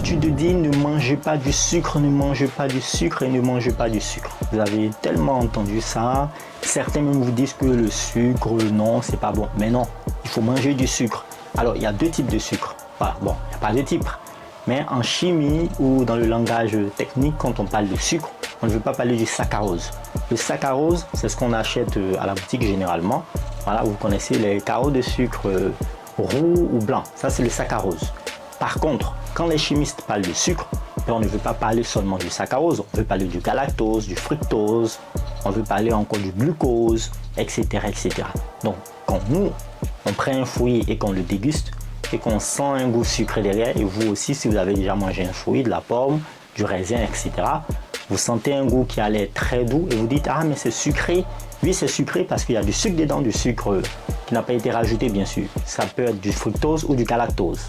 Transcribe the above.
l'habitude dit ne mangez pas du sucre, ne mangez pas du sucre et ne mangez pas du sucre. Vous avez tellement entendu ça. Certains même vous disent que le sucre, non, c'est pas bon. Mais non, il faut manger du sucre. Alors, il y a deux types de sucre. Voilà, bon, il n'y a pas de type. Mais en chimie ou dans le langage technique, quand on parle de sucre, on ne veut pas parler du saccharose. Le saccharose, c'est ce qu'on achète à la boutique généralement. Voilà, vous connaissez les carreaux de sucre roux ou blanc. Ça, c'est le saccharose. Par contre, quand les chimistes parlent de sucre, on ne veut pas parler seulement du saccharose, on veut parler du galactose, du fructose, on veut parler encore du glucose, etc., etc. Donc, quand nous, on prend un fruit et qu'on le déguste, et qu'on sent un goût sucré derrière, et vous aussi, si vous avez déjà mangé un fruit, de la pomme, du raisin, etc., vous sentez un goût qui a l'air très doux, et vous dites, ah, mais c'est sucré. Oui, c'est sucré parce qu'il y a du sucre dedans, du sucre qui n'a pas été rajouté, bien sûr. Ça peut être du fructose ou du galactose.